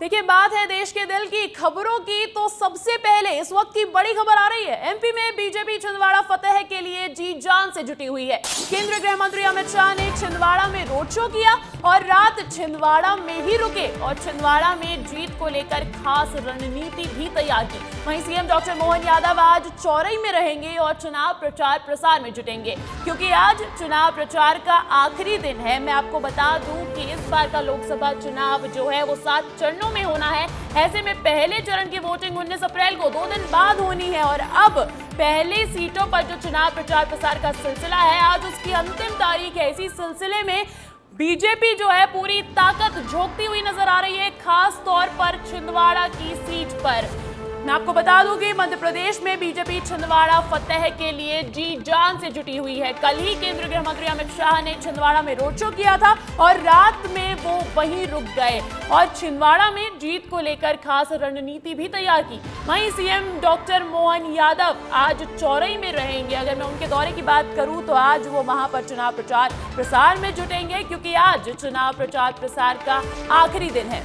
देखिए, बात है देश के दिल की खबरों की, तो सबसे पहले इस वक्त की बड़ी खबर आ रही है। एमपी में बीजेपी छिंदवाड़ा फतेह के लिए जी जान से जुटी हुई है। केंद्रीय गृह मंत्री अमित शाह ने छिंदवाड़ा में रोड शो किया और रात छिंदवाड़ा में ही रुके और छिंदवाड़ा में जीत को लेकर खास रणनीति भी तैयार की। वहीं सीएम डॉक्टर मोहन यादव आज चौरई में रहेंगे और चुनाव प्रचार प्रसार में जुटेंगे, क्योंकि आज चुनाव प्रचार का आखिरी दिन है। मैं आपको बता दूं कि इस बार का लोकसभा चुनाव जो है वो 7 चरणों में होना है। ऐसे में पहले चरण की वोटिंग 19 अप्रैल को 2 दिन बाद होनी है और अब पहले सीटों पर जो चुनाव प्रचार प्रसार का सिलसिला है, आज उसकी अंतिम तारीख है। इसी सिलसिले में बीजेपी जो है पूरी ताकत झोंकती हुई नजर आ रही है, खास तौर पर छिंदवाड़ा की सीट पर। मैं आपको बता दूं कि मध्य प्रदेश में बीजेपी छिंदवाड़ा फतेह के लिए जी जान से जुटी हुई है। कल ही केंद्रीय गृह मंत्री अमित शाह ने छिंदवाड़ा में रोड शो किया था और रात में वो वहीं रुक गए और छिंदवाड़ा में जीत को लेकर खास रणनीति भी तैयार की। वहीं सीएम डॉक्टर मोहन यादव आज चौरई में रहेंगे। अगर मैं उनके दौरे की बात करूं तो आज वो वहां पर चुनाव प्रचार प्रसार में जुटेंगे, क्योंकि आज चुनाव प्रचार प्रसार का आखिरी दिन है।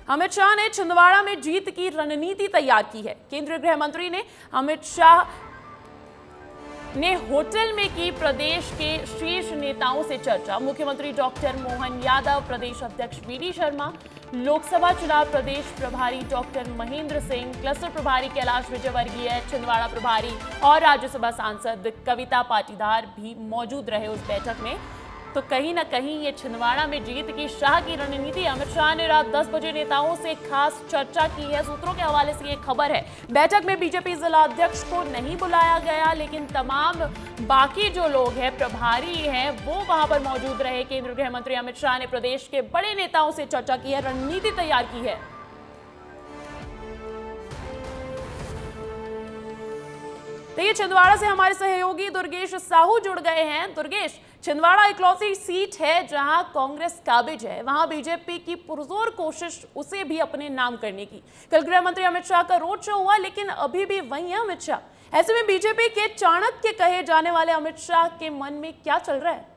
अमित शाह ने छिंदवाड़ा में जीत की रणनीति तैयार की है। केंद्रीय गृह मंत्री ने अमित शाह ने होटल में की प्रदेश के शीर्ष नेताओं से चर्चा। मुख्यमंत्री डॉक्टर मोहन यादव, प्रदेश अध्यक्ष वीडी शर्मा, लोकसभा चुनाव प्रदेश प्रभारी डॉक्टर महेंद्र सिंह, क्लस्टर प्रभारी कैलाश विजयवर्गीय, छिंदवाड़ा प्रभारी और राज्यसभा सांसद कविता पाटीदार भी मौजूद रहे उस बैठक में। तो कहीं ना कहीं ये छिंदवाड़ा में जीत की शाह की रणनीति। अमित शाह ने रात 10 बजे नेताओं से खास चर्चा की है। सूत्रों के हवाले से ये खबर है, बैठक में बीजेपी जिला अध्यक्ष को नहीं बुलाया गया, लेकिन तमाम बाकी जो लोग हैं, प्रभारी हैं, वो वहां पर मौजूद रहे। केंद्रीय गृह मंत्री अमित शाह ने प्रदेश के बड़े नेताओं से चर्चा की है, रणनीति तैयार की है। देखिए, छिंदवाड़ा से हमारे सहयोगी दुर्गेश साहू जुड़ गए हैं। दुर्गेश, छिंदवाड़ा इकलौती सीट है जहां कांग्रेस काबिज है, वहां बीजेपी की पुरजोर कोशिश उसे भी अपने नाम करने की। कल गृह मंत्री अमित शाह का रोड शो हुआ, लेकिन अभी भी वही है अमित शाह। ऐसे में बीजेपी के चाणक्य कहे जाने वाले अमित शाह के मन में क्या चल रहा है?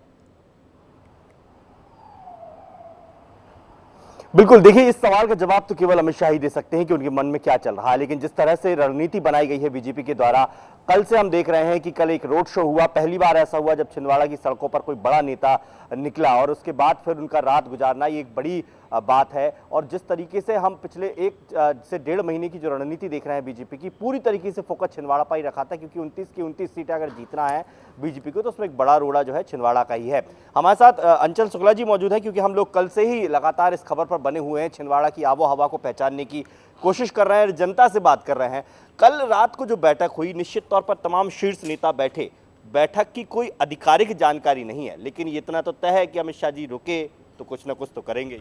बिल्कुल, देखिए, इस सवाल का जवाब तो केवल अमित शाह ही दे सकते हैं कि उनके मन में क्या चल रहा है। लेकिन जिस तरह से रणनीति बनाई गई है बीजेपी के द्वारा, कल से हम देख रहे हैं कि कल एक रोड शो हुआ। पहली बार ऐसा हुआ जब छिंदवाड़ा की सड़कों पर कोई बड़ा नेता निकला और उसके बाद फिर उनका रात गुजारना, ये एक बड़ी बात है। और जिस तरीके से हम पिछले 1 से 1.5 महीने की जो रणनीति देख रहे हैं बीजेपी की, पूरी तरीके से फोकस छिंदवाड़ा पर ही रखा था, क्योंकि 29 की 29 सीटें अगर जीतना है बीजेपी को तो उसमें एक बड़ा रोड़ा जो है छिंदवाड़ा का ही है। हमारे साथ अंचल शुक्ला जी मौजूद है, क्योंकि हम लोग कल से ही लगातार इस खबर पर बने हुए हैं, छिंदवाड़ा की आबो हवा को पहचानने की कोशिश कर रहे हैं, जनता से बात कर रहे हैं। कल रात को जो बैठक हुई, निश्चित तौर पर तमाम शीर्ष नेता बैठे। बैठक की कोई आधिकारिक जानकारी नहीं है, लेकिन ये इतना तो तय है कि अमित शाह जी रुके तो कुछ ना कुछ तो करेंगे।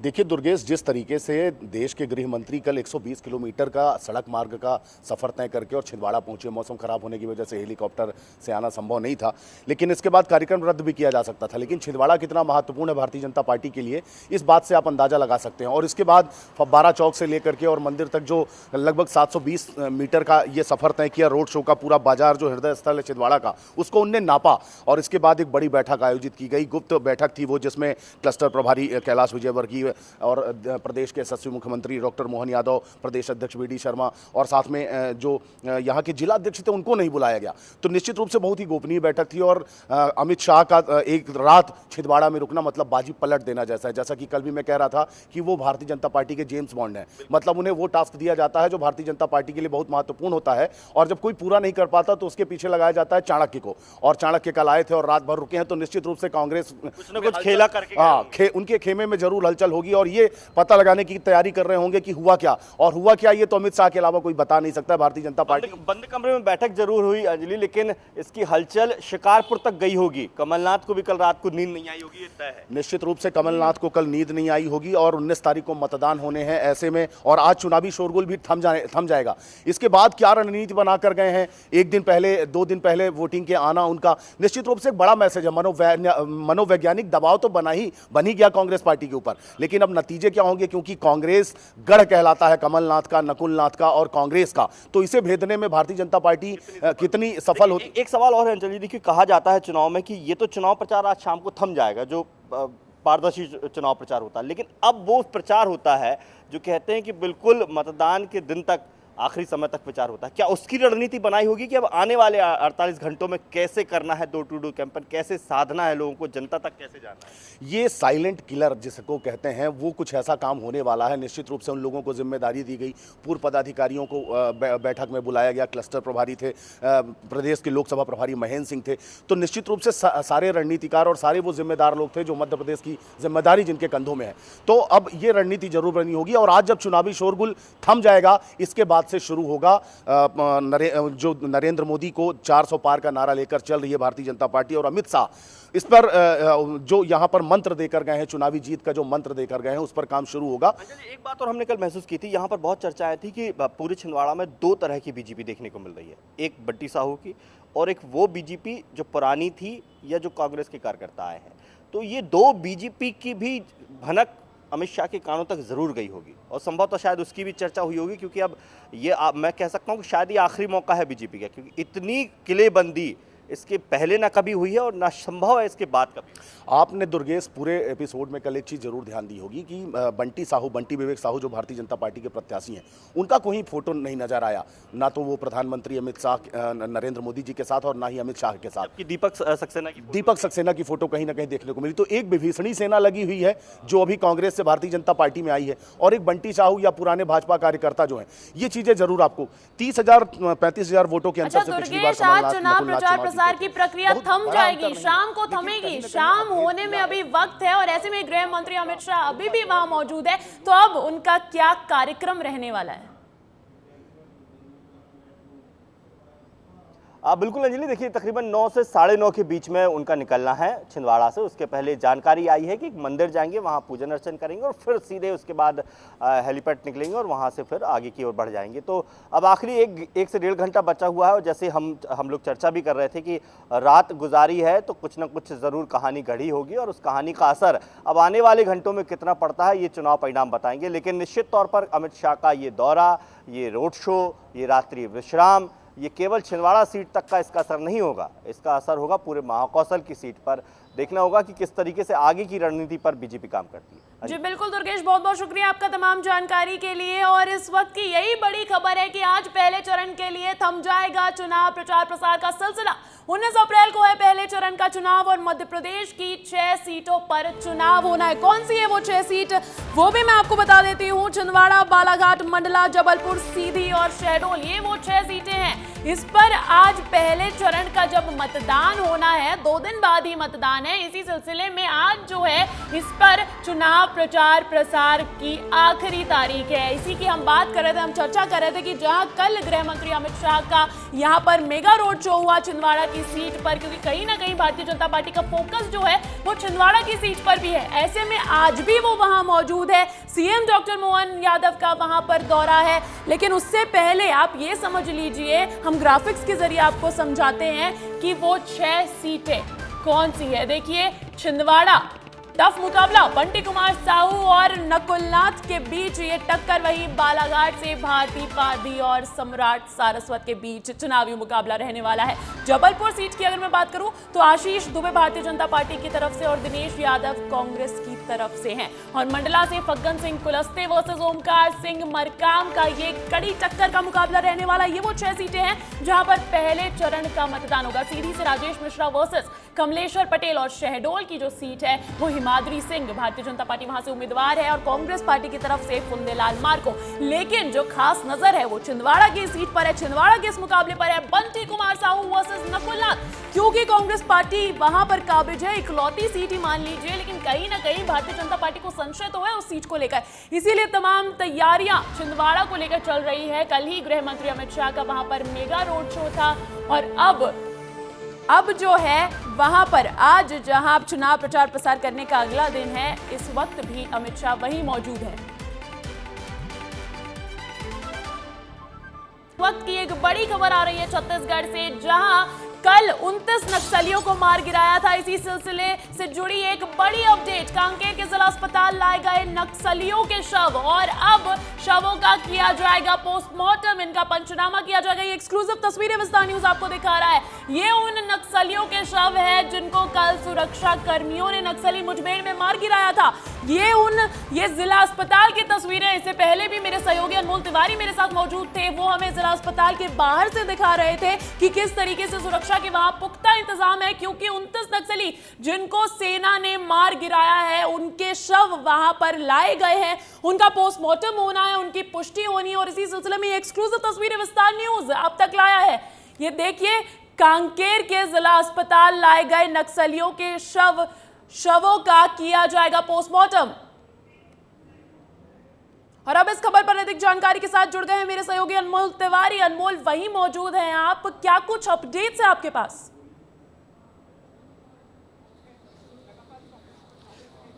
देखिए दुर्गेश, जिस तरीके से देश के गृह मंत्री कल 120 किलोमीटर का सड़क मार्ग का सफर तय करके और छिंदवाड़ा पहुंचे, मौसम खराब होने की वजह से हेलीकॉप्टर से आना संभव नहीं था, लेकिन इसके बाद कार्यक्रम रद्द भी किया जा सकता था। लेकिन छिंदवाड़ा कितना महत्वपूर्ण है भारतीय जनता पार्टी के लिए, इस बात से आप अंदाजा लगा सकते हैं। और इसके बाद फब्बारा चौक से लेकर के और मंदिर तक जो लगभग 720 मीटर का ये सफर तय किया, रोड शो का पूरा बाजार जो हृदय स्थल है छिंदवाड़ा का, उसको उनने नापा और इसके बाद एक बड़ी बैठक आयोजित की गई। गुप्त बैठक थी वो, जिसमें क्लस्टर प्रभारी कैलाश विजयवर्गीय और प्रदेश के यशस्वी मुख्यमंत्री डॉक्टर मोहन यादव, प्रदेश अध्यक्ष वीडी शर्मा और साथ में जो यहाँ के जिला अध्यक्ष थे उनको नहीं बुलाया गया। तो निश्चित रूप से बहुत ही गोपनीय बैठक थी और अमित शाह का एक रात छिंदवाड़ा में रुकना मतलब बाजी पलट देना जैसा है। जैसा कि कल भी मैं कह रहा था कि वो भारतीय जनता पार्टी के जेम्स बॉन्ड हैं, मतलब उन्हें वो टास्क दिया जाता है जो भारतीय जनता पार्टी के लिए बहुत महत्वपूर्ण होता है और जब कोई पूरा नहीं कर पाता तो उसके पीछे लगाया जाता है चाणक्य को। और चाणक्य कल आए थे और रात भर रुके हैं, तो निश्चित रूप से कांग्रेस कुछ न कुछ खेला करके उनके खेमे में जरूर हलचल होगी और ये पता लगाने की तैयारी कर रहे होंगे कि हुआ क्या और हुआ क्या, ये तो अमित शाह के अलावा कोई बता नहीं सकता। भारतीय जनता पार्टी बंद कमरे में बैठक जरूर हुई अंजलि, लेकिन इसकी हलचल शिकारपुर तक गई होगी। कमलनाथ को भी कल रात को नींद नहीं आई होगी, ये तय है। निश्चित रूप से कमलनाथ को कल नींद नहीं आई होगी और 19 तारीख को मतदान होने हैं ऐसे में, और आज चुनावी शोरगुल भी थम जाएगा। इसके बाद क्या रणनीति बनाकर गए हैं, 1 दिन पहले 2 दिन पहले वोटिंग के आना उनका निश्चित रूप से एक बड़ा मैसेज है। मनोवैज्ञानिक दबाव तो बन ही गया कांग्रेस पार्टी के ऊपर, लेकिन अब नतीजे क्या होंगे, क्योंकि कांग्रेस गढ़ कहलाता है कमलनाथ का, नकुलनाथ का और कांग्रेस का, तो इसे भेदने में भारतीय जनता पार्टी कितनी सफल होती। एक सवाल और है अंजलि, देखिए कहा जाता है चुनाव में कि ये तो चुनाव प्रचार आज शाम को थम जाएगा, जो पारदर्शी चुनाव प्रचार होता है, लेकिन अब वो प्रचार होता है जो कहते हैं कि बिल्कुल मतदान के दिन तक, आखिरी समय तक प्रचार होता है। क्या उसकी रणनीति बनाई होगी कि अब आने वाले 48 घंटों में कैसे करना है डोर टू डोर कैंपेन, कैसे साधना है लोगों को, जनता तक कैसे जाना है? ये साइलेंट किलर जिसको कहते हैं, वो कुछ ऐसा काम होने वाला है। निश्चित रूप से उन लोगों को जिम्मेदारी दी गई, पूर्व पदाधिकारियों को बैठक में बुलाया गया, क्लस्टर प्रभारी थे, प्रदेश के लोकसभा प्रभारी महेंद्र सिंह थे, तो निश्चित रूप से सारे रणनीतिकार और सारे वो जिम्मेदार लोग थे जो मध्य प्रदेश की जिम्मेदारी जिनके कंधों में है। तो अब ये रणनीति जरूर बनी होगी और आज जब चुनावी शोरगुल थम जाएगा, इसके बाद से शुरू होगा जो नरेंद्र मोदी को 400 पार का नारा लेकर चल रही है भारतीय जनता पार्टी और अमित शाह, इस पर जो यहां पर मंत्र देकर गए हैं, चुनावी जीत का जो मंत्र देकर गए हैं, उस पर काम शुरू होगा। एक बात और हमने कल महसूस की थी, यहां पर बहुत चर्चा आई थी कि पूरे छिंदवाड़ा में दो तरह की बीजेपी देखने को मिल रही है, एक बंटी साहू की और एक वो बीजेपी जो पुरानी थी या जो कांग्रेस के कार्यकर्ता आए हैं। तो ये दो बीजेपी की भी भनक अमित शाह के कानों तक जरूर गई होगी और संभवतः शायद उसकी भी चर्चा हुई होगी, क्योंकि अब ये मैं कह सकता हूं कि शायद ये आखिरी मौका है बीजेपी का, क्योंकि इतनी किलेबंदी इसके पहले ना कभी हुई है और ना संभव है इसके बाद कभी। आपने दुर्गेश पूरे एपिसोड में कल एक चीज़ जरूर ध्यान दी होगी कि बंटी विवेक साहू जो भारतीय जनता पार्टी के प्रत्याशी हैं, उनका कोई फोटो नहीं नजर आया, ना तो वो प्रधानमंत्री अमित शाह नरेंद्र मोदी जी के साथ और ना ही अमित शाह के साथ। दीपक सक्सेना की फोटो कहीं ना कहीं देखने को मिली। तो एक विभीषणी सेना लगी हुई है जो अभी कांग्रेस से भारतीय जनता पार्टी में आई है, और एक बंटी साहू या पुराने भाजपा कार्यकर्ता जो है। ये चीजें जरूर आपको 30,000-35,000 वोटों के अंतर से पिछली बार चुनाव प्रचार की प्रक्रिया थम जाएगी, शाम को थमेगी, शाम होने में अभी वक्त है और ऐसे में गृह मंत्री अमित शाह अभी भी वहां मौजूद है। तो अब उनका क्या कार्यक्रम रहने वाला है? बिल्कुल अंजलि, देखिए तकरीबन 9 से 9:30 के बीच में उनका निकलना है छिंदवाड़ा से। उसके पहले जानकारी आई है कि मंदिर जाएंगे, वहां पूजन अर्चन करेंगे और फिर सीधे उसके बाद हेलीपैड निकलेंगे और वहां से फिर आगे की ओर बढ़ जाएंगे। तो अब आखिरी एक से 1.5 घंटा बचा हुआ है और जैसे हम लोग चर्चा भी कर रहे थे कि रात गुजारी है तो कुछ ना कुछ ज़रूर कहानी घड़ी होगी और उस कहानी का असर अब आने वाले घंटों में कितना पड़ता है ये चुनाव परिणाम बताएंगे। लेकिन निश्चित तौर पर अमित शाह का ये दौरा, ये रोड शो, ये रात्रि विश्राम, ये केवल छिंदवाड़ा सीट तक का इसका असर नहीं होगा, इसका असर होगा पूरे महाकौशल की सीट पर। देखना होगा कि किस तरीके से आगे की रणनीति पर बीजेपी काम करती है। जी बिल्कुल दुर्गेश, बहुत बहुत शुक्रिया आपका तमाम जानकारी के लिए। और इस वक्त की यही बड़ी खबर है कि आज पहले चरण के लिए थम जाएगा चुनाव प्रचार प्रसार का सिलसिला। 19 अप्रैल को है पहले चरण का चुनाव और मध्य प्रदेश की 6 सीटों पर चुनाव होना है। कौन सी है वो 6 सीट, वो भी मैं आपको बता देती हूँ। छिंदवाड़ा, बालाघाट, मंडला, जबलपुर, सीधी और शहडोल, ये वो 6 सीटें हैं। इस पर आज पहले चरण का जब मतदान होना है, 2 दिन बाद ही मतदान है। इसी सिलसिले में आज जो है इस पर चुनाव प्रचार प्रसार की आखिरी तारीख है। इसी की हम बात कर रहे थे, हम चर्चा कर रहे थे कि जहां कल गृह मंत्री अमित शाह का यहां पर मेगा रोड शो हुआ छिंदवाड़ा की सीट पर, क्योंकि कहीं ना कहीं भारतीय जनता पार्टी का फोकस जो है वो छिंदवाड़ा की सीट पर भी है। ऐसे में आज भी वो वहां मौजूद है। सीएम डॉक्टर मोहन यादव का वहां पर दौरा है। लेकिन उससे पहले आप ये समझ लीजिए, हम ग्राफिक्स के जरिए आपको समझाते हैं कि वो 6 सीटें कौन सी है। देखिए, छिंदवाड़ा टफ मुकाबला, बंटी कुमार साहू और नकुलनाथ के बीच ये टक्कर। वही बालाघाट से भारती पादी और सम्राट सारस्वत के बीच चुनावी मुकाबला रहने वाला है। जबलपुर सीट की अगर मैं बात करूं तो आशीष दुबे भारतीय जनता पार्टी की तरफ से और दिनेश यादव कांग्रेस की तरफ से हैं। और मंडला से फग्गन सिंह कुलस्ते वर्सेस ओमकार सिंह मरकाम का ये कड़ी टक्कर का मुकाबला रहने वाला। ये वो 6 सीटें हैं जहां पर पहले चरण का मतदान होगा। सीधी से राजेश मिश्रा वर्सेस कमलेश्वर पटेल और शहडोल की जो सीट है वो हिमाद्री सिंह, भारतीय जनता पार्टी वहां से उम्मीदवार है और कांग्रेस पार्टी की तरफ से फुंदेलाल मार्को। लेकिन जो खास नजर है वो छिंदवाड़ा की सीट पर है। छिंदवाड़ा के इस मुकाबले पर है बंटी कुमार साहू वर्सेस नकुलनाथ, क्योंकि कांग्रेस पार्टी वहां पर काबिज है। इकलौती सीट ही मान लीजिए, लेकिन कहीं ना कहीं भारतीय जनता पार्टी को संशय तो है उस सीट को लेकर। इसीलिए तमाम तैयारियां छिंदवाड़ा को लेकर चल रही है। कल ही गृह मंत्री अमित शाह का वहां पर मेगा रोड शो था और अब जो है वहां पर आज जहां आप चुनाव प्रचार प्रसार करने का अगला दिन है, इस वक्त भी अमित शाह वहीं मौजूद है। वक्त की एक बड़ी खबर आ रही है छत्तीसगढ़ से, जहां कल 29 नक्सलियों को मार गिराया था। इसी सिलसिले से जुड़ी एक बड़ी अपडेट, कांकेर के जिला अस्पताल लाए गए नक्सलियों के शव और अब शवों का किया जाएगा पोस्टमार्टम, इनका पंचनामा किया जाएगा। ये एक्सक्लूसिव तस्वीरें विस्तार न्यूज आपको दिखा रहा है। ये उन नक्सलियों के शव है जिनको कल सुरक्षा कर्मियों ने नक्सली मुठभेड़ में मार गिराया था। ये जिला अस्पताल की तस्वीरें, इससे पहले भी मेरे सहयोगी अनमोल तिवारी मेरे साथ मौजूद थे, वो हमें जिला अस्पताल के बाहर से दिखा रहे थे कि किस तरीके से सुरक्षा के वहां पुख्ता इंतजाम है, क्योंकि 29 नक्सली जिनको सेना ने मार गिराया है उनके शव वहां पर लाए गए हैं, उनका पोस्टमार्टम होना है, उनकी पुष्टि होनी है। और इसी सिलसिले में एक्सक्लूसिव तस्वीरें विस्तार न्यूज अब तक लाया है। ये देखिए, कांकेर के जिला अस्पताल लाए गए नक्सलियों के शवों का किया जाएगा पोस्टमार्टम। और अब इस खबर पर अधिक जानकारी के साथ जुड़ गए हैं मेरे सहयोगी अनमोल तिवारी। अनमोल, वही मौजूद हैं आप, क्या कुछ अपडेट्स है आपके पास?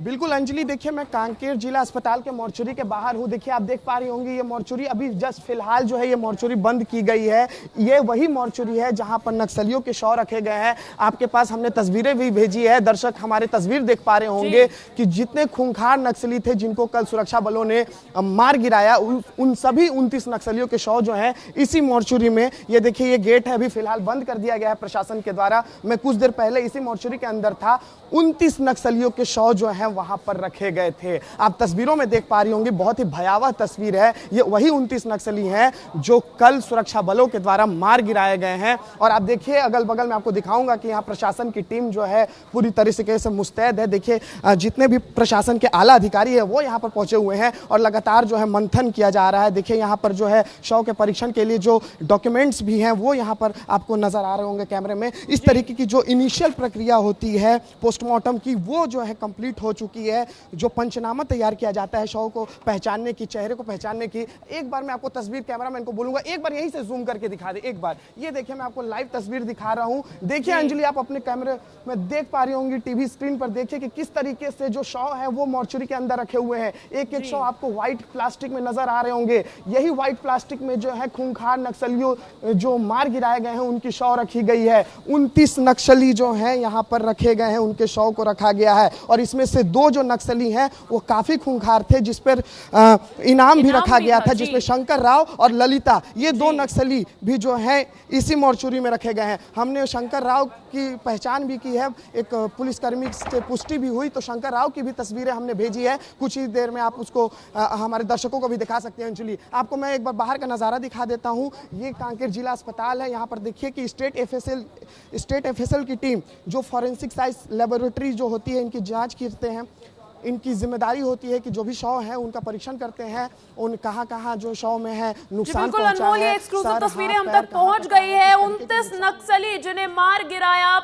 बिल्कुल अंजलि, देखिए मैं कांकेर जिला अस्पताल के मोर्चरी के बाहर हूँ। देखिए आप देख पा रही होंगी ये मोर्चरी अभी जस्ट फिलहाल जो है ये मोर्चरी बंद की गई है। ये वही मोर्चरी है जहाँ पर नक्सलियों के शव रखे गए हैं। आपके पास हमने तस्वीरें भी भेजी है, दर्शक हमारे तस्वीर देख पा रहे होंगे कि जितने खूंखार नक्सली थे जिनको कल सुरक्षा बलों ने मार गिराया, उन सभी 29 नक्सलियों के शव जो है इसी मोर्चरी में, ये देखिए ये गेट है अभी फिलहाल बंद कर दिया गया है प्रशासन के द्वारा। मैं कुछ देर पहले इसी मोर्चरी के अंदर था, 29 नक्सलियों के शव जो है वहां पर रखे गए थे। आप तस्वीरों में देख पा रही होंगी, बहुत ही भयावह तस्वीर है। ये वही 29 नक्सली हैं जो कल सुरक्षा बलों के द्वारा मार गिराए गए हैं। और आप देखिए अगल बगल में आपको दिखाऊंगा कि यहाँ प्रशासन की टीम जो है पूरी तरीके से मुस्तैद है। देखिए जितने भी प्रशासन के आला अधिकारी है वो यहाँ पर पहुंचे हुए हैं और लगातार जो है मंथन किया जा रहा है। देखिए यहाँ पर जो है शव के परीक्षण के लिए जो डॉक्यूमेंट्स भी हैं वो यहाँ पर आपको नजर आ रहे होंगे कैमरे में। इस तरीके की जो इनिशियल प्रक्रिया होती है पोस्टमार्टम की, वो जो है कंप्लीट हो चुकी है। जो पंचनामा तैयार किया जाता है शव को पहचानने की, चेहरे को पहचानने की, एक बार मैं आपको तस्वीर कैमरामैन को बोलूंगा एक बार यहीं से जूम करके दिखा दे। एक बार ये देखिए मैं आपको लाइव तस्वीर दिखा रहा हूं। देखिए अंजलि, आप अपने कैमरे में देख पा रही होंगी, टीवी स्क्रीन पर देखिए कि किस तरीके से जो शव है वो मोर्चरी के अंदर रखे हुए हैं। एक एक शव आपको व्हाइट प्लास्टिक में नजर आ रहे होंगे। यही व्हाइट प्लास्टिक में जो है खूंखार नक्सलियों जो मार गिराए गए हैं उनकी शव रखी गई है। 29 नक्सली जो है यहाँ पर रखे गए हैं, उनके शव को रखा गया है। और इसमें से 2 जो नक्सली हैं वो काफी खूंखार थे, जिस पर इनाम भी रखा गया था, जिसमें शंकर राव और ललिता, ये 2 नक्सली भी जो है इसी मोर्चरी में रखे गए हैं। हमने शंकर राव की पहचान भी की है, एक पुलिसकर्मी से पुष्टि भी हुई, तो शंकर राव की भी तस्वीरें हमने भेजी है। कुछ ही देर में आप उसको हमारे दर्शकों को भी दिखा सकते हैं। अंजलि, आपको मैं एक बार बाहर का नज़ारा दिखा देता हूँ। ये कांकेर जिला अस्पताल है। यहाँ पर देखिए कि स्टेट एफएसएल की टीम जो फॉरेंसिक साइंस लेबोरेटरी जो होती है इनकी जाँच करते हैं, इनकी जिम्मेदारी होती है कि जो भी शव है उनका परीक्षण करते हैं, उन कहां जो शव में है नुकसान पहुंचा है। ये एक्सक्लूसिव तस्वीरें हम तक पहुंच गई है। 29 नक्सली जिन्हें मार गिराया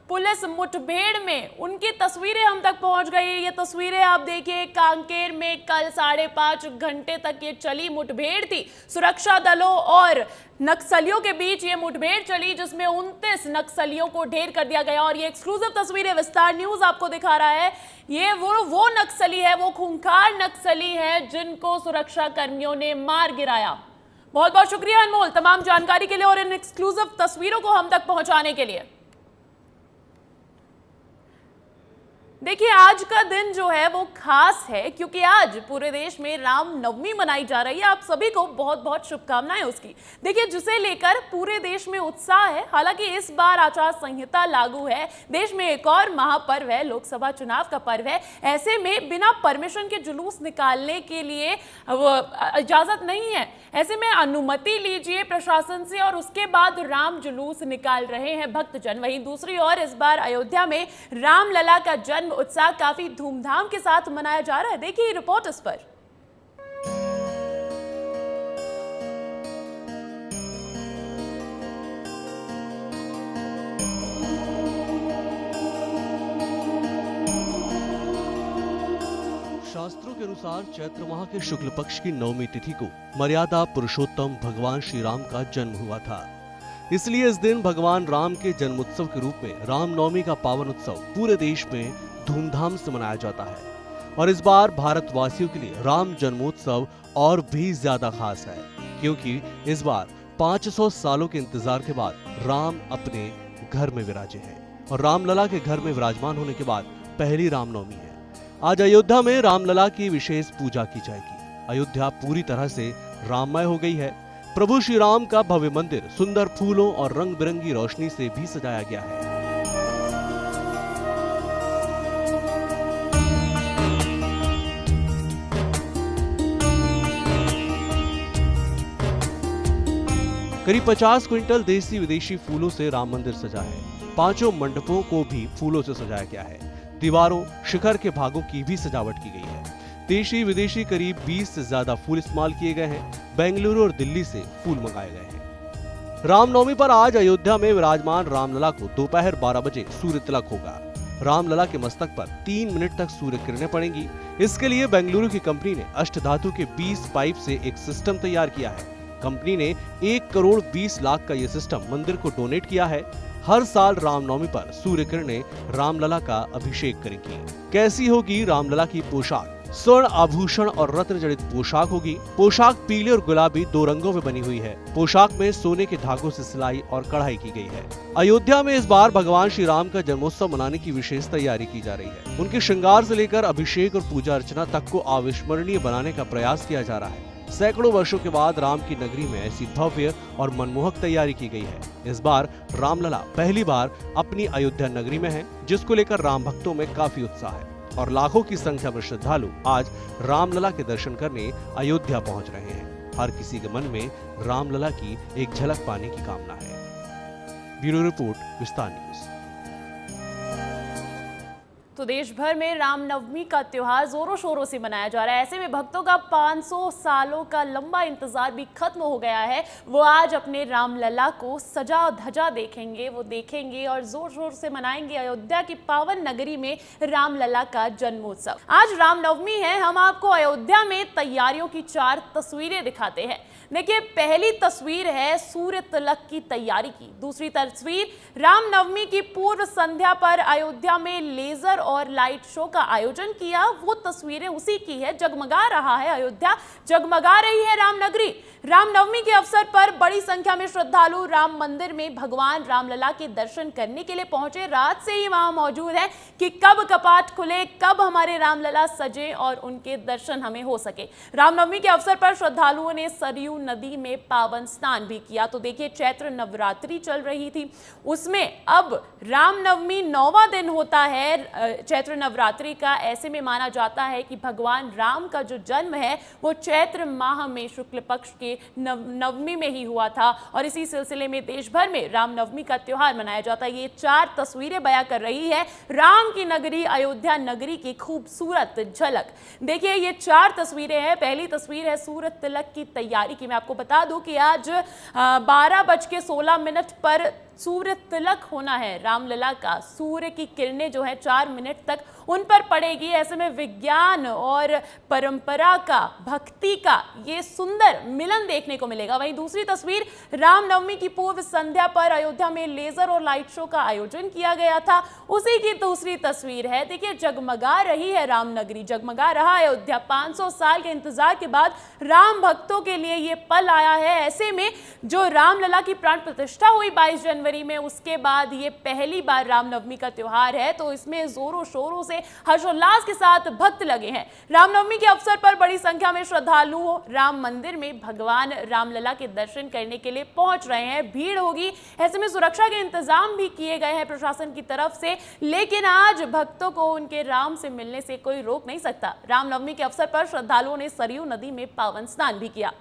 पुलिस मुठभेड़ में, उनकी तस्वीरें हम तक पहुंच गई। ये तस्वीरें आप देखिए, कांकेर में कल 5.5 घंटे तक ये चली मुठभेड़ थी। सुरक्षा दलों और नक्सलियों के बीच ये मुठभेड़ चली जिसमें 29 नक्सलियों को ढेर कर दिया गया। और ये एक्सक्लूसिव तस्वीरें विस्तार न्यूज आपको दिखा रहा है। ये वो नक्सली है, वो खूंखार नक्सली है जिनको सुरक्षा कर्मियों ने मार गिराया। बहुत बहुत शुक्रिया अनमोल तमाम जानकारी के लिए और इन एक्सक्लूसिव तस्वीरों को हम तक पहुंचाने के लिए। देखिए आज का दिन जो है वो खास है क्योंकि आज पूरे देश में रामनवमी मनाई जा रही है। आप सभी को बहुत बहुत शुभकामनाएं उसकी। देखिए जिसे लेकर पूरे देश में उत्साह है। हालांकि इस बार आचार संहिता लागू है, देश में एक और महापर्व है, लोकसभा चुनाव का पर्व है। ऐसे में बिना परमिशन के जुलूस निकालने के लिए इजाजत नहीं है। ऐसे में अनुमति लीजिए प्रशासन से और उसके बाद राम जुलूस निकाल रहे हैं भक्तजन। वहीं दूसरी ओर इस बार अयोध्या में रामलला का जन्म उत्सव काफी धूमधाम के साथ मनाया जा रहा है। देखिए रिपोर्ट इस पर। शास्त्रों के अनुसार चैत्र माह के शुक्ल पक्ष की 9वीं तिथि को मर्यादा पुरुषोत्तम भगवान श्री राम का जन्म हुआ था। इसलिए इस दिन भगवान राम के जन्मोत्सव के रूप में रामनवमी का पावन उत्सव पूरे देश में धूमधाम से मनाया जाता है। और इस बार भारतवासियों के लिए राम जन्मोत्सव और भी ज्यादा खास है क्योंकि इस बार 500 सालों के इंतजार के बाद राम अपने घर में विराजे हैं और रामलला के घर में विराजमान होने के बाद पहली रामनवमी है। आज अयोध्या में रामलला की विशेष पूजा की जाएगी। अयोध्या पूरी तरह से राममय हो गई है। प्रभु श्री राम का भव्य मंदिर सुंदर फूलों और रंग बिरंगी रोशनी से भी सजाया गया है। करीब 50 क्विंटल देसी विदेशी फूलों से राम मंदिर सजा है। पांचों मंडपों को भी फूलों से सजाया गया है। दीवारों, शिखर के भागों की भी सजावट की गई है। देशी विदेशी करीब 20 से ज्यादा फूल इस्तेमाल किए गए हैं। बेंगलुरु और दिल्ली से फूल मंगाए गए हैं। रामनवमी पर आज अयोध्या में विराजमान रामलला को दोपहर 12 बजे सूर्य तिलक होगा। रामलला के मस्तक पर 3 मिनट तक सूर्य किरणें पड़ेंगी। इसके लिए बेंगलुरु की कंपनी ने अष्टधातु के 20 पाइप से एक सिस्टम तैयार किया है। कंपनी ने 1 करोड़ 20 लाख का यह सिस्टम मंदिर को डोनेट किया है। हर साल रामनवमी पर सूर्य किरणें रामलला का अभिषेक करेंगी। कैसी होगी रामलला की पोशाक? स्वर्ण आभूषण और रत्न जड़ित पोशाक होगी। पोशाक पीले और गुलाबी 2 रंगों में बनी हुई है। पोशाक में सोने के धागों से सिलाई और कढ़ाई की गई है। अयोध्या में इस बार भगवान श्री राम का जन्मोत्सव मनाने की विशेष तैयारी की जा रही है। उनके श्रृंगार से लेकर अभिषेक और पूजा अर्चना तक को अविस्मरणीय बनाने का प्रयास किया जा रहा है। सैकड़ों वर्षों के बाद राम की नगरी में ऐसी भव्य और मनमोहक तैयारी की गई है। इस बार रामलला पहली बार अपनी अयोध्या नगरी में है, जिसको लेकर राम भक्तों में काफी उत्साह है और लाखों की संख्या में श्रद्धालु आज रामलला के दर्शन करने अयोध्या पहुंच रहे हैं। हर किसी के मन में रामलला की एक झलक पाने की कामना है। ब्यूरो रिपोर्ट, विस्तार न्यूज। तो देश भर में रामनवमी का त्योहार जोरों शोरों से मनाया जा रहा है। ऐसे में भक्तों का 500 सालों का लंबा इंतजार भी खत्म हो गया है। वो आज अपने रामलला को सजा धजा देखेंगे, वो देखेंगे और जोर शोर से मनाएंगे अयोध्या की पावन नगरी में रामलला का जन्मोत्सव। आज रामनवमी है। हम आपको अयोध्या में तैयारियों की 4 तस्वीरें दिखाते हैं। देखिए, पहली तस्वीर है सूर्य तिलक की तैयारी की। दूसरी तस्वीर रामनवमी की पूर्व संध्या पर अयोध्या में लेजर और लाइट शो का आयोजन किया। वो तस्वीरें उसी की है। जगमगा रहा है अयोध्या, जगमगा रही है रामनगरी। रामनवमी के अवसर पर बड़ी संख्या में श्रद्धालु राम मंदिर में भगवान रामलला के दर्शन करने के लिए पहुंचे। रात से ही वहां मौजूद है कि कब कपाट खुले, कब हमारे रामलला सजे और उनके दर्शन हमें हो सके। रामनवमी के अवसर पर श्रद्धालुओं ने सरयू नदी में पावन स्नान भी किया। तो देखिए, चैत्र नवरात्रि चल रही थी, उसमें अब रामनवमी 9वां दिन होता है चैत्र नवरात्रि का। ऐसे में माना जाता है कि भगवान राम का जो जन्म है वो चैत्र माह में शुक्ल पक्ष के नवमी में ही हुआ था और इसी सिलसिले में देश भर में रामनवमी का त्योहार मनाया जाता है। ये 4 तस्वीरें बयां कर रही है राम की नगरी अयोध्या नगरी की खूबसूरत झलक। देखिए, ये 4 तस्वीरें हैं। पहली तस्वीर है सूर्य तिलक की तैयारी की। मैं आपको बता दूं कि आज 12:16 पर सूर्य तिलक होना है रामलला का। सूर्य की किरणें जो है 4 मिनट तक उन पर पड़ेगी। ऐसे में विज्ञान और परंपरा का, भक्ति का ये सुंदर मिलन देखने को मिलेगा। वहीं दूसरी तस्वीर रामनवमी की पूर्व संध्या पर अयोध्या में लेजर और लाइट शो का आयोजन किया गया था, उसी की दूसरी तस्वीर है। देखिए, जगमगा रही है रामनगरी, जगमगा रहा अयोध्या। 500 साल के इंतजार के बाद राम भक्तों के लिए ये पल आया है। ऐसे में जो रामलला की प्राण प्रतिष्ठा हुई 22 जनवरी में, उसके बाद ये पहली बार रामनवमी का त्योहार है, तो इसमें जोरों शोरों से हर्षोल्लास के साथ भक्त लगे हैं। रामनवमी के अवसर पर बड़ी संख्या में श्रद्धालु राम मंदिर में भगवान रामलला के दर्शन करने के लिए पहुंच रहे हैं। भीड़ होगी, ऐसे में सुरक्षा के इंतजाम भी किए गए हैं प्रशासन की तरफ से। लेकिन आज भक्तों को उनके राम से मिलने से कोई रोक नहीं सकता। रामनवमी के अवसर पर श्रद्धालुओं ने सरयू नदी में पावन स्नान भी किया।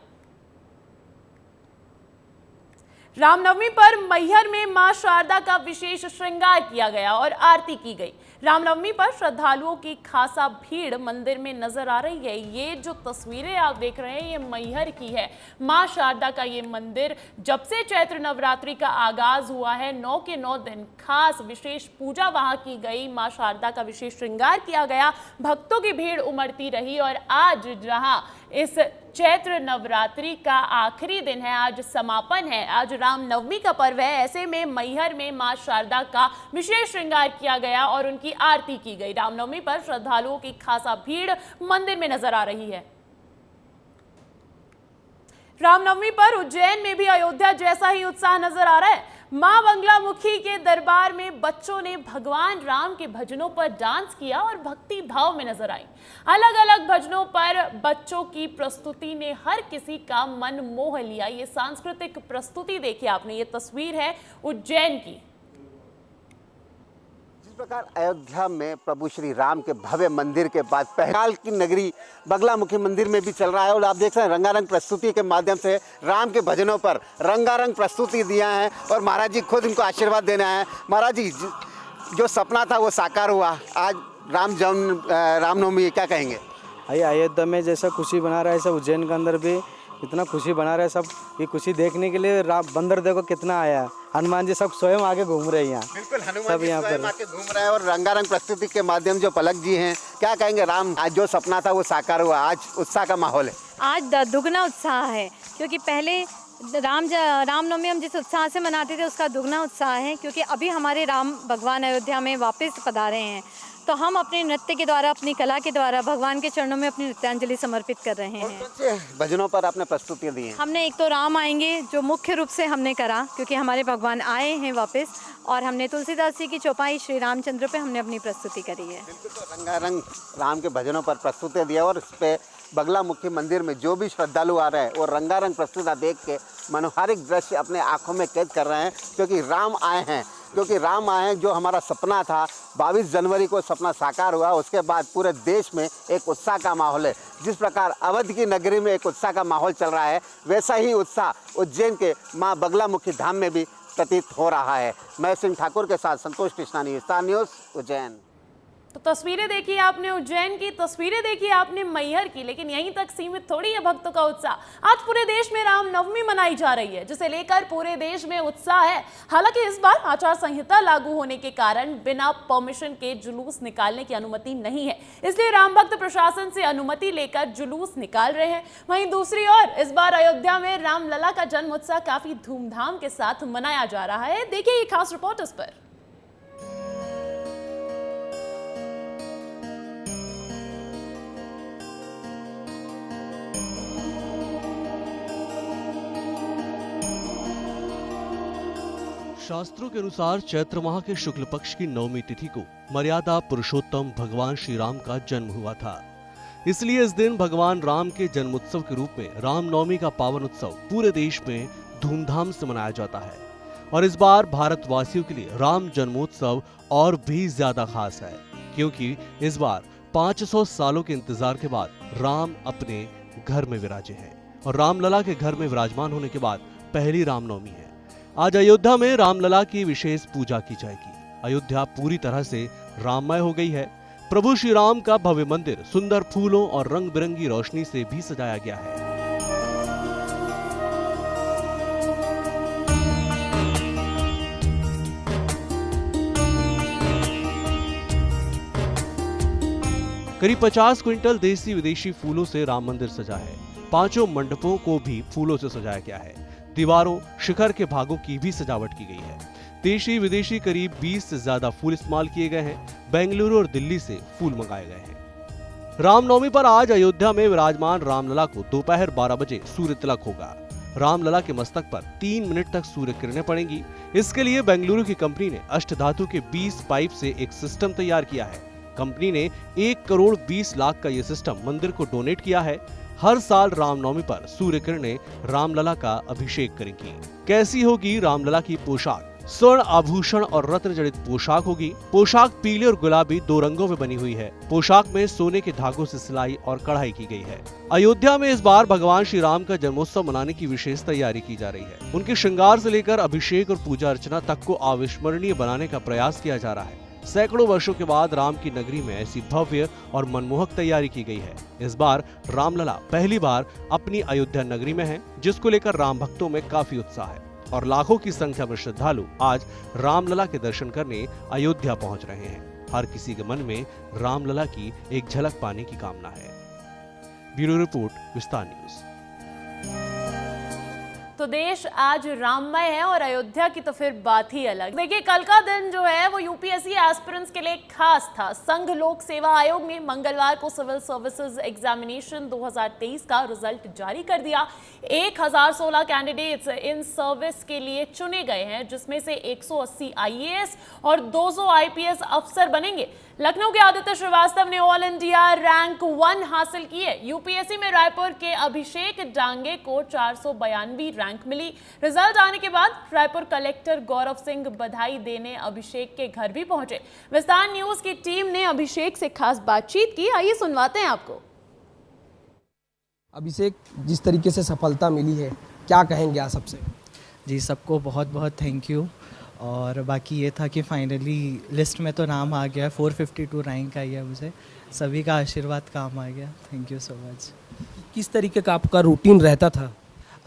रामनवमी पर मैहर में मां शारदा का विशेष श्रृंगार किया गया और आरती की गई। रामनवमी पर श्रद्धालुओं की खासा भीड़ मंदिर में नजर आ रही है। ये जो तस्वीरें आप देख रहे हैं ये मैहर की है। मां शारदा का ये मंदिर जब से चैत्र नवरात्रि का आगाज हुआ है 9 के 9 दिन खास विशेष पूजा वहां की गई। मां शारदा का विशेष श्रृंगार किया गया, भक्तों की भीड़ उमड़ती रही और आज जहां इस चैत्र नवरात्रि का आखिरी दिन है, आज समापन है, आज रामनवमी का पर्व है, ऐसे में मैहर में मां शारदा का विशेष श्रृंगार किया गया और उनकी आरती की गई। रामनवमी पर श्रद्धालुओं की खासा भीड़ मंदिर में नजर आ रही है। रामनवमी पर उज्जैन में भी अयोध्या जैसा ही उत्साह नजर आ रहा है। मां बंगलामुखी के दरबार में बच्चों ने भगवान राम के भजनों पर डांस किया और भक्ति भाव में नजर आई। अलग अलग भजनों पर बच्चों की प्रस्तुति ने हर किसी का मन मोह लिया। ये सांस्कृतिक प्रस्तुति देखिए आपने, ये तस्वीर है उज्जैन की। प्रकार अयोध्या में प्रभु श्री राम के भव्य मंदिर के बाद पहल की नगरी बगलामुखी मंदिर में भी चल रहा है और आप देख सकते हैं रंगारंग प्रस्तुति के माध्यम से राम के भजनों पर रंगारंग प्रस्तुति दिया है और महाराज जी खुद इनको आशीर्वाद देना है। महाराज जी, जो सपना था वो साकार हुआ, आज रामनवमी, क्या कहेंगे? भाई अयोध्या में जैसा खुशी बना रहा है सब उज्जैन के अंदर भी इतना खुशी बना रहा है। सब ये खुशी देखने के लिए बंदर देखो कितना आया है, हनुमान जी सब स्वयं आगे घूम रहे हैं यहाँ। बिल्कुल, हनुमान जी स्वयं आके घूम रहे हैं और रंगारंग प्रस्तुति के माध्यम जो पलक जी हैं, क्या कहेंगे? राम आज जो सपना था वो साकार हुआ, आज उत्साह का माहौल है। आज दुगना उत्साह है क्योंकि पहले रामनवमी हम जिस उत्साह से मनाते थे उसका दुगना उत्साह है क्योंकि अभी हमारे राम भगवान अयोध्या में वापस पधारे हैं। तो हम अपने नृत्य के द्वारा, अपनी कला के द्वारा भगवान के चरणों में अपनी नृत्यांजलि समर्पित कर रहे हैं। भजनों पर आपने प्रस्तुतियाँ दी हैं। हमने एक तो राम आएंगे जो मुख्य रूप से हमने करा क्योंकि हमारे भगवान आए हैं वापस, और हमने तुलसीदास जी की चौपाई श्री रामचंद्र पे हमने अपनी प्रस्तुति करी है। तो रंगारंग राम के भजनों पर प्रस्तुतियाँ दिया और इस पे बगलामुखी मंदिर में जो भी श्रद्धालु आ रहे हैं वो रंगारंग प्रस्तुतियाँ देख के मनोहारिक दृश्य अपने आंखों में कैद कर रहे हैं क्योंकि राम आए हैं। जो हमारा सपना था 22 जनवरी को सपना साकार हुआ, उसके बाद पूरे देश में एक उत्साह का माहौल है। जिस प्रकार अवध की नगरी में एक उत्साह का माहौल चल रहा है, वैसा ही उत्साह उज्जैन के मां बगलामुखी धाम में भी प्रतीत हो रहा है। मैं सिंह ठाकुर के साथ संतोष कृष्णानी, स्टार न्यूज़, उज्जैन। तो तस्वीरें देखी आपने उज्जैन की, तस्वीरें देखी आपने मैहर की, लेकिन यहीं तक सीमित थोड़ी है भक्तों का उत्साह। आज पूरे देश में रामनवमी मनाई जा रही है जिसे लेकर पूरे देश में उत्साह है। हालांकि इस बार आचार संहिता लागू होने के कारण बिना परमिशन के जुलूस निकालने की अनुमति नहीं है, इसलिए राम भक्त प्रशासन से अनुमति लेकर जुलूस निकाल रहे हैं। वहीं दूसरी ओर इस बार अयोध्या में रामलला का जन्म उत्सव काफी धूमधाम के साथ मनाया जा रहा है। देखिए ये खास रिपोर्ट इस पर। शास्त्रों के अनुसार चैत्र माह के शुक्ल पक्ष की नवमी तिथि को मर्यादा पुरुषोत्तम भगवान श्री राम का जन्म हुआ था। इसलिए इस दिन भगवान राम के जन्मोत्सव के रूप में रामनवमी का पावन उत्सव पूरे देश में धूमधाम से मनाया जाता है। और इस बार भारतवासियों के लिए राम जन्मोत्सव और भी ज्यादा खास है क्योंकि इस बार 500 सालों के इंतजार के बाद राम अपने घर में विराजे हैं और रामलला के घर में विराजमान होने के बाद पहली रामनवमी है। आज अयोध्या में रामलला की विशेष पूजा की जाएगी। अयोध्या पूरी तरह से राममय हो गई है। प्रभु श्री राम का भव्य मंदिर सुंदर फूलों और रंग बिरंगी रोशनी से भी सजाया गया है। करीब 50 क्विंटल देसी विदेशी फूलों से राम मंदिर सजा है। 5 मंडपों को भी फूलों से सजाया गया है। दीवारों, शिखर के भागों की भी सजावट की गई है। देशी विदेशी करीब 20 से ज्यादा फूल इस्तेमाल किए गए हैं। बेंगलुरु और दिल्ली से फूल मंगाए गए हैं। रामनवमी पर आज अयोध्या में विराजमान रामलला को दोपहर 12 बजे सूर्य तिलक होगा। रामलला के मस्तक पर 3 मिनट तक सूर्य किरणें पड़ेंगी। इसके लिए बेंगलुरु की कंपनी ने अष्टधातु के 20 पाइप से एक सिस्टम तैयार किया है। कंपनी ने 1 करोड़ 20 लाख का यह सिस्टम मंदिर को डोनेट किया है। हर साल रामनवमी पर सूर्य किरणें रामलला का अभिषेक करेंगी। कैसी होगी रामलला की पोशाक? स्वर्ण आभूषण और रत्न जड़ित पोशाक होगी। पोशाक पीले और गुलाबी 2 रंगों में बनी हुई है। पोशाक में सोने के धागों से सिलाई और कढ़ाई की गई है। अयोध्या में इस बार भगवान श्री राम का जन्मोत्सव मनाने की विशेष तैयारी की जा रही है। उनके श्रृंगार से लेकर अभिषेक और पूजा अर्चना तक को अविस्मरणीय बनाने का प्रयास किया जा रहा है। सैकड़ों वर्षों के बाद राम की नगरी में ऐसी भव्य और मनमोहक तैयारी की गई है। इस बार रामलला पहली बार अपनी अयोध्या नगरी में है, जिसको लेकर राम भक्तों में काफी उत्साह है और लाखों की संख्या में श्रद्धालु आज रामलला के दर्शन करने अयोध्या पहुंच रहे हैं। हर किसी के मन में रामलला की एक झलक पाने की कामना है। ब्यूरो रिपोर्ट, विस्तार न्यूज। तो देश आज राममय है और अयोध्या की तो फिर बात ही अलग। देखिए, कल का दिन जो है वो यूपीएससी एस्पिरेंट्स के लिए खास था। संघ लोक सेवा आयोग ने मंगलवार को सिविल सर्विसेज एग्जामिनेशन 2023 का रिजल्ट जारी कर दिया। 1016 कैंडिडेट्स इन सर्विस के लिए चुने गए हैं, जिसमें से 180 आईएएस और 200 आईपीएस अफसर बनेंगे। लखनऊ के आदित्य श्रीवास्तव ने ऑल इंडिया रैंक 1 हासिल की है। यूपीएससी में रायपुर के अभिषेक डांगे को 492 रैंक मिली। रिजल्ट आने के बाद रायपुर कलेक्टर गौरव सिंह बधाई देने अभिषेक के घर भी पहुंचे। विस्तार न्यूज की टीम ने अभिषेक से खास बातचीत की, आइए सुनवाते हैं आपको। अभिषेक, जिस तरीके से सफलता मिली है, क्या कहेंगे आप सबसे? जी, सबको बहुत बहुत थैंक यू। और बाकी ये था कि फाइनली लिस्ट में तो नाम आ गया, 452 रैंक आई है मुझे। सभी का आशीर्वाद काम आ गया, थैंक यू सो मच। किस तरीके का आपका रूटीन रहता था?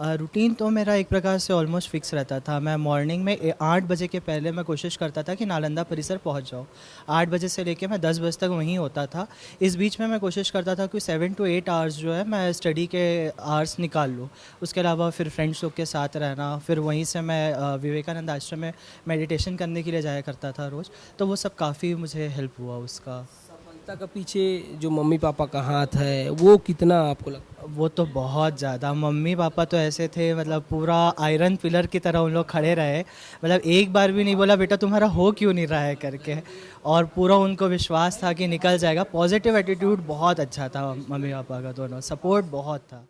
रूटीन तो मेरा एक प्रकार से ऑलमोस्ट फिक्स रहता था। मैं मॉर्निंग में 8 बजे के पहले मैं कोशिश करता था कि नालंदा परिसर पहुंच जाऊं। 8 बजे से लेके मैं 10 बजे तक वहीं होता था। इस बीच में मैं कोशिश करता था कि 7 to 8 आवर्स जो है मैं स्टडी के आवर्स निकाल लूँ। उसके अलावा फिर फ्रेंड्स लोग के साथ रहना, फिर वहीं से मैं विवेकानंद आश्रम में मेडिटेशन करने के लिए जाया करता था रोज़। तो वो सब काफ़ी मुझे हेल्प हुआ उसका। सफलता का पीछे जो मम्मी पापा का हाथ है, वो कितना आपको लगता? वो तो बहुत ज़्यादा। मम्मी पापा तो ऐसे थे, मतलब पूरा आयरन पिलर की तरह उन लोग खड़े रहे। मतलब एक बार भी नहीं बोला बेटा तुम्हारा हो क्यों नहीं रहा है करके। और पूरा उनको विश्वास था कि निकल जाएगा। पॉजिटिव एटीट्यूड बहुत अच्छा था मम्मी पापा का, दोनों सपोर्ट बहुत था।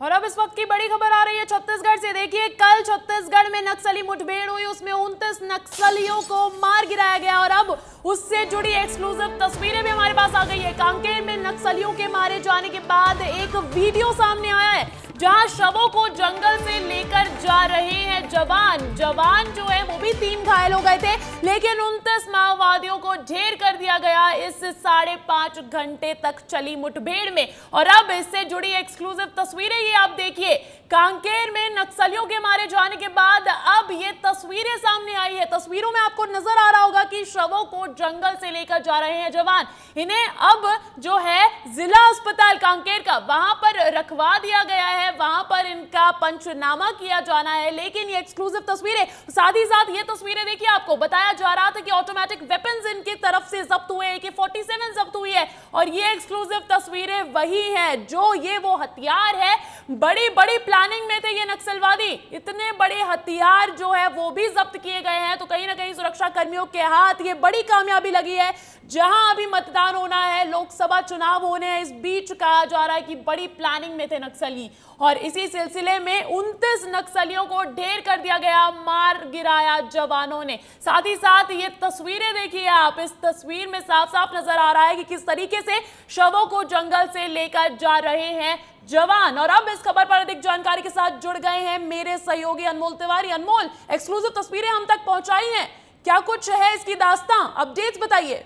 और अब इस वक्त की बड़ी खबर आ रही है छत्तीसगढ़ से। देखिए, कल छत्तीसगढ़ में नक्सली मुठभेड़ हुई, उसमें 29 नक्सलियों को मार गिराया गया और अब उससे जुड़ी एक्सक्लूसिव तस्वीरें भी हमारे पास आ गई है। कांकेर में नक्सलियों के मारे जाने के बाद एक वीडियो सामने आया है, जहां शवों को जंगल से लेकर जा रहे हैं जवान जो है वो भी 3 घायल हो गए थे, लेकिन 29 माओवादियों को ढेर कर दिया गया इस 5.5 घंटे तक चली मुठभेड़ में। और अब इससे जुड़ी एक्सक्लूसिव तस्वीरें ये आप देखिए। कांकेर में नक्सलियों के मारे जाने के बाद अब ये तस्वीरें सामने आई है। तस्वीरों में आपको नजर आ रहा होगा कि शवों को जंगल से लेकर जा रहे हैं जवान। इन्हें अब जो है जिला अस्पताल कांकेर का वहां पर रखवा दिया गया है, वहां पर इनका पंचनामा किया जाना है। लेकिन ये एक्सक्लूसिव तस्वीरें, साथ ही साथ ये तस्वीरें देखिए, आपको बताया जा रहा था कि ऑटोमेटिक वेपन्स इनकी तरफ से जब्त हुए, AK-47 जब्त हुई है। और ये एक्सक्लूसिव तस्वीरें वही हैं जो ये वो हथियार है, बड़ी बड़ी प्लानिंग में थे ये नक्सलवादी। इतने बड़े हथियार जो है वो भी जब्त किए गए हैं। तो कहीं ना कहीं सुरक्षा कर्मियों के हाथ ये बड़ी कामयाबी लगी है। जहां अभी मतदान होना है, लोकसभा चुनाव होने हैं, इस बीच कहा जा रहा है कि बड़ी प्लानिंग में थे नक्सली। और इसी सिलसिले में 29 नक्सलियों को ढेर कर दिया गया, मार गिराया जवानों ने। साथ ही साथ ये तस्वीरें देखिए आप, इस तस्वीर में साफ साफ नजर आ रहा है कि किस तरीके से शवों को जंगल से लेकर जा रहे हैं जवान। और अब इस खबर पर अधिक जानकारी के साथ जुड़ गए हैं मेरे सहयोगी अनमोल तिवारी। अनमोल, एक्सक्लूसिव तस्वीरें हम तक पहुंचाई हैं, क्या कुछ है इसकी दास्तां, अपडेट्स बताइए।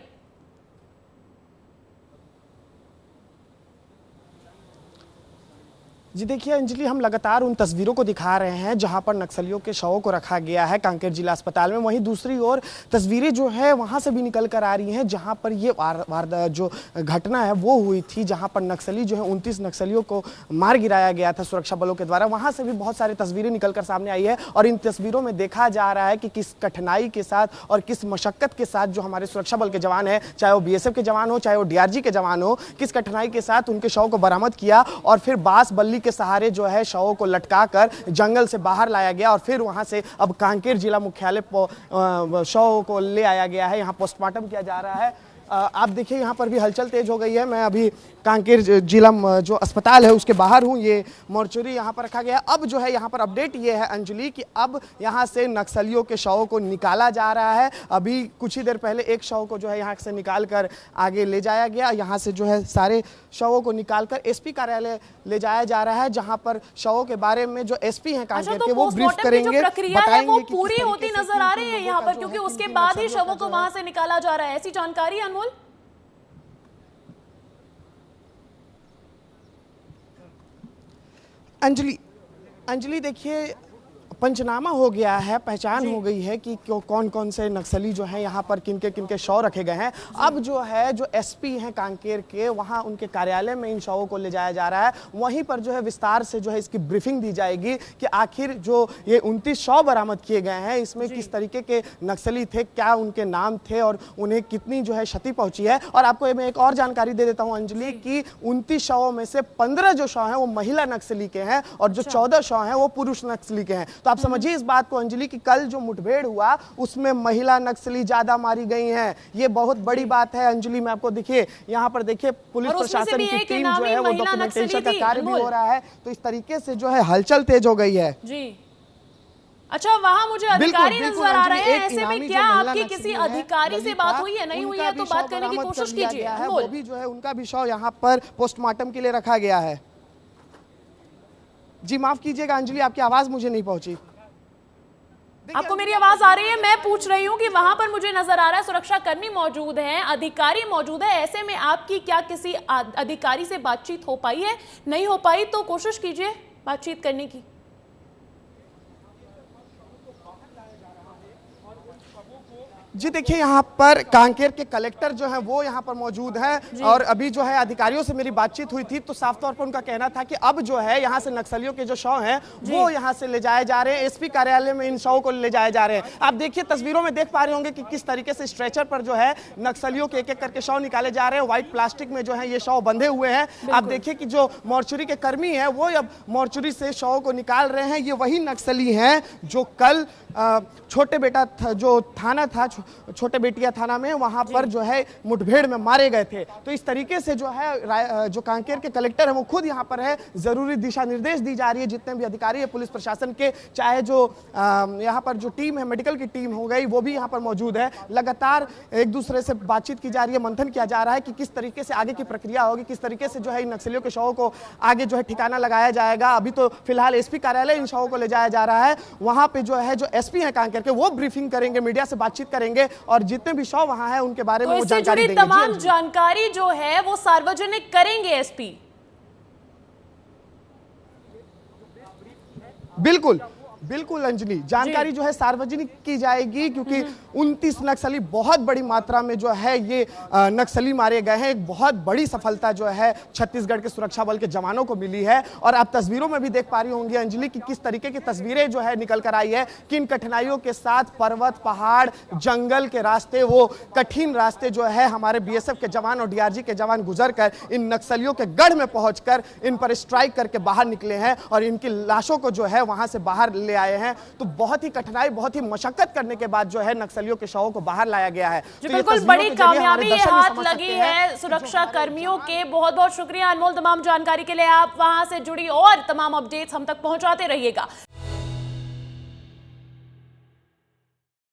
जी देखिए अंजलि, हम लगातार उन तस्वीरों को दिखा रहे हैं जहां पर नक्सलियों के शवों को रखा गया है कांकेर जिला अस्पताल में। वहीं दूसरी ओर तस्वीरें जो है वहां से भी निकल कर आ रही हैं जहां पर ये जो घटना है वो हुई थी, जहां पर नक्सली जो है 29 नक्सलियों को मार गिराया गया था सुरक्षा बलों के द्वारा। वहां से भी बहुत सारी तस्वीरें निकल कर सामने आई है और इन तस्वीरों में देखा जा रहा है कि किस कठिनाई के साथ और किस मशक्कत के साथ जो हमारे सुरक्षा बल के जवान है, चाहे वो BSF के जवान हो, चाहे वो DRG के जवान हो, किस कठिनाई के साथ उनके शव को बरामद किया और फिर बांस बल्ली के सहारे जो है शवों को लटकाकर जंगल से बाहर लाया गया और फिर वहां से अब कांकेर जिला मुख्यालय शवों को ले आया गया है। यहां पोस्टमार्टम किया जा रहा है। आप देखिए यहाँ पर भी हलचल तेज हो गई है। मैं अभी कांकेर जिला जो अस्पताल है उसके बाहर हूँ। ये मोर्चरी यहाँ पर रखा गया। अब जो है यहाँ पर अपडेट ये है अंजलि कि अब यहाँ से नक्सलियों के शवों को निकाला जा रहा है। अभी कुछ ही देर पहले एक शव को जो है यहाँ से निकाल कर आगे ले जाया गया। यहाँ से जो है सारे शवों को निकाल कर SP कार्यालय ले जाया जा रहा है, जहाँ पर शवों के बारे में जो SP हैं कांकेर के वो ब्रीफ करेंगे, बताएंगे वो पूरी होती नजर आ रही है यहाँ पर, क्योंकि उसके बाद ही शवों को वहां से निकाला जा रहा है। ऐसी जानकारी अनमोल। अंजलि देखिए, पंचनामा हो गया है, पहचान हो गई है कि कौन कौन से नक्सली जो है यहाँ पर किनके शव रखे गए हैं। अब जो है जो एसपी हैं कांकेर के, वहाँ उनके कार्यालय में इन शवों को ले जाया जा रहा है। वहीं पर जो है विस्तार से जो है इसकी ब्रीफिंग दी जाएगी कि आखिर जो ये 29 शव बरामद किए गए हैं इसमें किस तरीके के नक्सली थे, क्या उनके नाम थे और उन्हें कितनी जो है क्षति पहुंची है। और आपको मैं एक और जानकारी दे देता हूं अंजलि कि 29 शवों में से 15 जो शव हैं वो महिला नक्सली के हैं और जो 14 शव हैं वो पुरुष नक्सली के हैं। तो आप समझिए इस बात को अंजलि कि कल जो मुठभेड़ हुआ उसमें महिला नक्सली ज्यादा मारी गई हैं। ये बहुत बड़ी बात है अंजलि। मैं आपको देखिए यहाँ पर देखिए पुलिस प्रशासन की टीम जो है वो डॉक्यूमेंटेशन का कार्य भी हो रहा है। तो इस तरीके से जो है हलचल तेज हो गई है जी। अच्छा, वहां मुझे अधिकारी नजर आ रहे हैं, ऐसे में क्या आपकी किसी अधिकारी से बात हुई है? नहीं हुई है तो बात करने की कोशिश कीजिए। वो भी जो है उनका भी शव यहाँ पर पोस्टमार्टम के लिए रखा गया है। जी माफ कीजिएगा अंजलि, आपकी आवाज मुझे नहीं पहुंची। आपको मेरी आवाज आ रही है? मैं पूछ रही हूँ कि वहां पर मुझे नजर आ रहा है सुरक्षा कर्मी मौजूद हैं, अधिकारी मौजूद है, ऐसे में आपकी क्या किसी अधिकारी से बातचीत हो पाई है? नहीं हो पाई तो कोशिश कीजिए बातचीत करने की। जी देखिए यहाँ पर कांकेर के कलेक्टर जो है वो यहाँ पर मौजूद हैं और अभी जो है अधिकारियों से मेरी बातचीत हुई थी तो साफ तौर पर उनका कहना था कि अब जो है यहाँ से नक्सलियों के जो शव हैं वो यहाँ से ले जाए जा रहे हैं। एसपी कार्यालय में इन शवों को ले जाए जा रहे हैं। आप देखिए तस्वीरों में देख पा रहे होंगे कि किस तरीके से स्ट्रेचर पर जो है नक्सलियों के एक एक करके शव निकाले जा रहे हैं। व्हाइट प्लास्टिक में जो है ये शव बंधे हुए हैं। आप देखिए कि जो मोर्चरी के कर्मी है वो अब मोर्चरी से शवों को निकाल रहे हैं। ये वही नक्सली हैं जो कल छोटे बेटा जो थाना था, छोटे बेटिया थाना में, वहां पर जो है मुठभेड़ में मारे गए थे। तो इस तरीके से जो है जो कांकेर के कलेक्टर है वो खुद यहाँ पर है, जरूरी दिशा निर्देश दी जा रही है। जितने भी अधिकारी है पुलिस प्रशासन के, चाहे जो यहाँ पर जो टीम है मेडिकल की टीम हो गई वो भी यहाँ पर मौजूद है। लगातार एक दूसरे से बातचीत की जा रही है, मंथन किया जा रहा है कि किस तरीके से आगे की प्रक्रिया होगी, किस तरीके से जो है इन नक्सलियों के शवों को आगे जो है ठिकाना लगाया जाएगा। अभी तो फिलहाल एसपी कार्यालय इन शवों को ले जाया जा रहा है। वहां पे जो है जो एसपी है कांकेर के वो ब्रीफिंग करेंगे, मीडिया से बातचीत करेंगे और जितने भी शव वहां है उनके बारे में वो जानकारी देंगे। तमाम जानकारी जो है वो सार्वजनिक करेंगे एसपी। बिल्कुल बिल्कुल अंजलि, जानकारी जो है सार्वजनिक की जाएगी क्योंकि 29 नक्सली बहुत बड़ी मात्रा में जो है ये नक्सली मारे गए हैं। एक बहुत बड़ी सफलता जो है छत्तीसगढ़ के सुरक्षा बल के जवानों को मिली है। और आप तस्वीरों में भी देख पा रही होंगी अंजलि कि किस तरीके की तस्वीरें जो है निकल कर आई है, किन कठिनाइयों के साथ पर्वत, पहाड़, जंगल के रास्ते, वो कठिन रास्ते जो है हमारे बीएसएफ के जवान और डीआरजी के जवान गुजर कर इन नक्सलियों के गढ़ में पहुंचकर इन पर स्ट्राइक करके बाहर निकले हैं और इनकी लाशों को जो है वहां से बाहर ले आए हैं। तो बहुत ही कठिनाई, बहुत ही मशक्कत करने के बाद जो है नक्सलियों के शवों को बाहर लाया गया है। तो बिल्कुल बड़ी कामयाबी ये हाथ लगी है सुरक्षा कर्मियों के। बहुत बहुत शुक्रिया अनमोल तमाम जानकारी के लिए। आप वहां से जुड़ी और तमाम अपडेट्स हम तक पहुंचाते रहिएगा।